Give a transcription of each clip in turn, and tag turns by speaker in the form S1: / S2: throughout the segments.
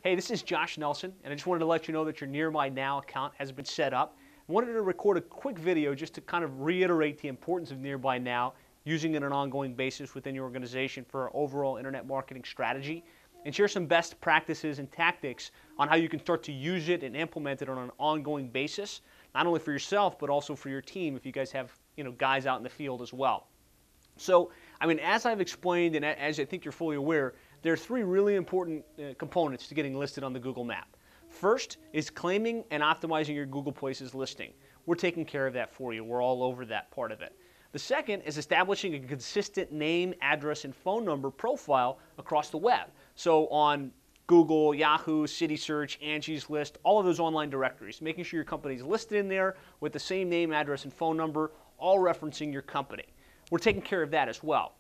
S1: Hey, this is Josh Nelson, and I just wanted to let you know that your Nearby Now account has been set up. I wanted to record a quick video just to kind of reiterate the importance of Nearby Now, using it on an ongoing basis within your organization for our overall internet marketing strategy, and share some best practices and tactics on how you can start to use it and implement it on an ongoing basis, not only for yourself, but also for your team if you guys have guys out in the field as well. So, as I've explained, and as I think you're fully aware, there are three really important components to getting listed on the Google map. First is claiming and optimizing your Google Places listing. We're taking care of that for you. We're all over that part of it. The second is establishing a consistent name, address, and phone number profile across the web. So on Google, Yahoo, CitySearch, Angie's List, all of those online directories, making sure your company is listed in there with the same name, address, and phone number, all referencing your company. We're taking care of that as well.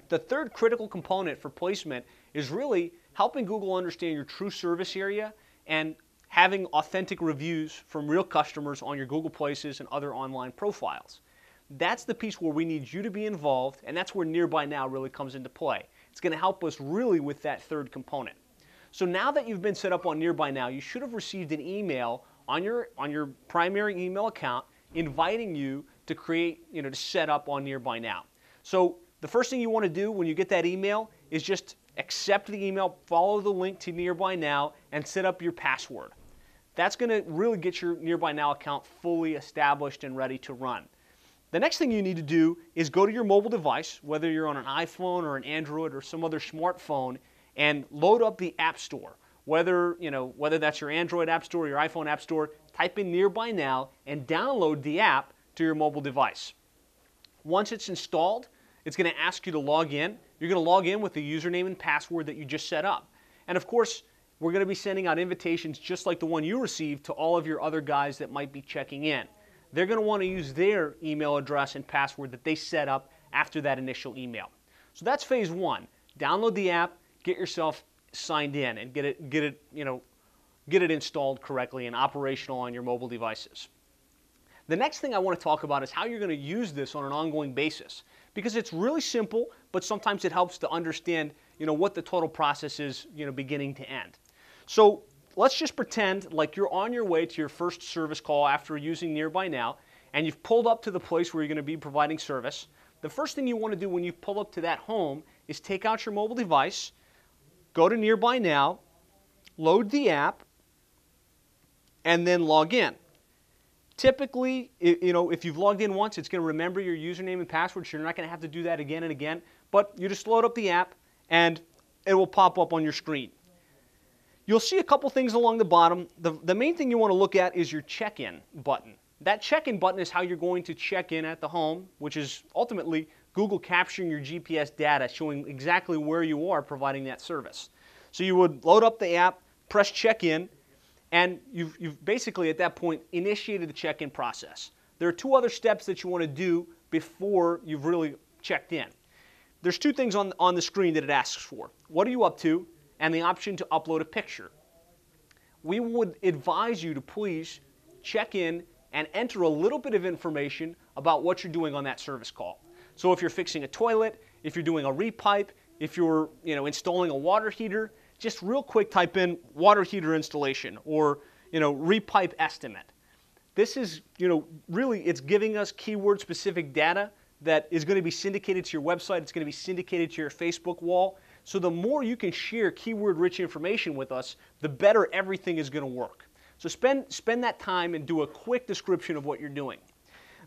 S1: The third critical component for placement is really helping Google understand your true service area and having authentic reviews from real customers on your Google Places and other online profiles. That's the piece where we need you to be involved, and that's where Nearby Now really comes into play. It's going to help us really with that third component. So now that you've been set up on Nearby Now, you should have received an email on your primary email account inviting you to create, to set up on Nearby Now. So the first thing you want to do when you get that email is just accept the email, follow the link to Nearby Now, and set up your password. That's going to really get your Nearby Now account fully established and ready to run. The next thing you need to do is go to your mobile device, whether you're on an iPhone or an Android or some other smartphone, and load up the App Store. Whether that's your Android App Store or your iPhone App Store, type in Nearby Now and download the app to your mobile device. Once it's installed, it's going to ask you to log in. You're going to log in with the username and password that you just set up. And of course, we're going to be sending out invitations just like the one you received to all of your other guys that might be checking in. They're going to want to use their email address and password that they set up after that initial email. So that's phase one. Download the app, get yourself signed in, and get it installed correctly and operational on your mobile devices. The next thing I want to talk about is how you're going to use this on an ongoing basis, because it's really simple, but sometimes it helps to understand, what the total process is, beginning to end. So let's just pretend like you're on your way to your first service call after using Nearby Now, and you've pulled up to the place where you're going to be providing service. The first thing you want to do when you pull up to that home is take out your mobile device, go to Nearby Now, load the app, and then log in. Typically, if you've logged in once, it's going to remember your username and password, so you're not going to have to do that again and again. But you just load up the app, and it will pop up on your screen. You'll see a couple things along the bottom. The main thing you want to look at is your check-in button. That check-in button is how you're going to check in at the home, which is ultimately Google capturing your GPS data, showing exactly where you are providing that service. So you would load up the app, press check-in, and you've basically at that point initiated the check-in process. There are two other steps that you want to do before you've really checked in. There's two things on the screen that it asks for. What are you up to? And the option to upload a picture. We would advise you to please check in and enter a little bit of information about what you're doing on that service call. So if you're fixing a toilet, if you're doing a repipe, if you're installing a water heater, just real quick type in water heater installation or repipe estimate. This is really, it's giving us keyword specific data that is going to be syndicated to your website. It's going to be syndicated to your Facebook wall. So the more you can share keyword rich information with us, the better everything is going to work. So spend that time and do a quick description of what you're doing.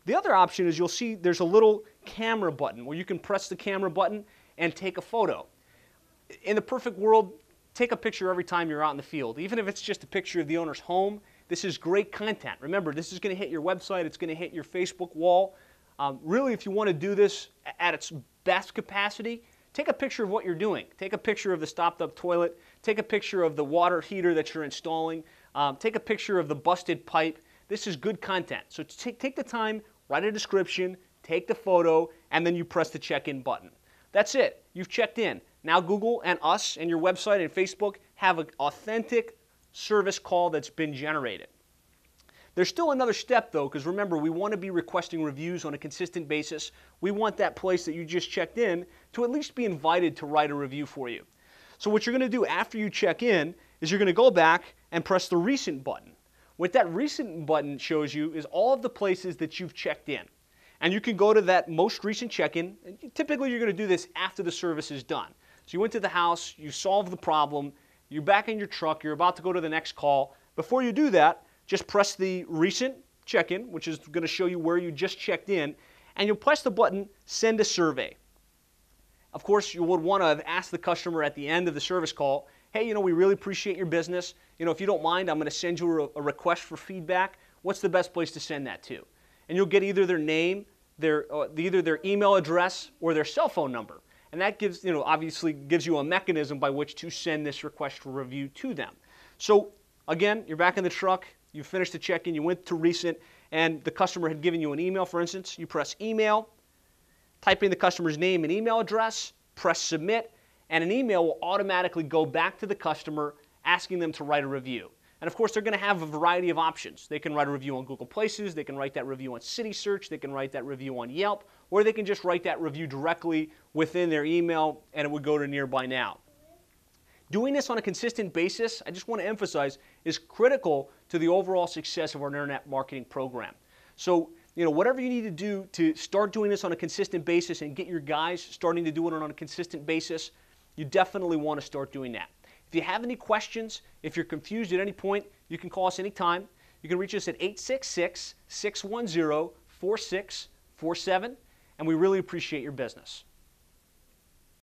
S1: The other option is you'll see there's a little camera button where you can press the camera button and take a photo. In the perfect world, take a picture every time you're out in the field. Even if it's just a picture of the owner's home, this is great content. Remember, this is going to hit your website. It's going to hit your Facebook wall. Really, if you want to do this at its best capacity, take a picture of what you're doing. Take a picture of the stopped up toilet. Take a picture of the water heater that you're installing. Take a picture of the busted pipe. This is good content. So take the time, write a description, take the photo, and then you press the check-in button. That's it. You've checked in. Now Google and us and your website and Facebook have an authentic service call that's been generated. There's still another step though, because remember, we want to be requesting reviews on a consistent basis. We want that place that you just checked in to at least be invited to write a review for you. So what you're going to do after you check in is you're going to go back and press the recent button. What that recent button shows you is all of the places that you've checked in. And you can go to that most recent check-in. Typically, you're going to do this after the service is done. So you went to the house, you solved the problem, you're back in your truck, you're about to go to the next call. Before you do that, just press the recent check-in, which is going to show you where you just checked in, and you'll press the button, Send a Survey. Of course, you would want to have asked the customer at the end of the service call, hey, we really appreciate your business. If you don't mind, I'm going to send you a request for feedback. What's the best place to send that to? And you'll get either their name, either their email address, or their cell phone number. And that gives, obviously gives you a mechanism by which to send this request for review to them. So again, you're back in the truck, you finished the check-in, you went to recent, and the customer had given you an email, for instance. You press email, type in the customer's name and email address, press submit, and an email will automatically go back to the customer asking them to write a review. And of course, they're going to have a variety of options. They can write a review on Google Places, they can write that review on City Search, they can write that review on Yelp, or they can just write that review directly within their email and it would go to Nearby Now. Doing this on a consistent basis, I just want to emphasize, is critical to the overall success of our internet marketing program. So, whatever you need to do to start doing this on a consistent basis and get your guys starting to do it on a consistent basis, you definitely want to start doing that. If you have any questions, if you're confused at any point, you can call us anytime. You can reach us at 866-610-4647, and we really appreciate your business.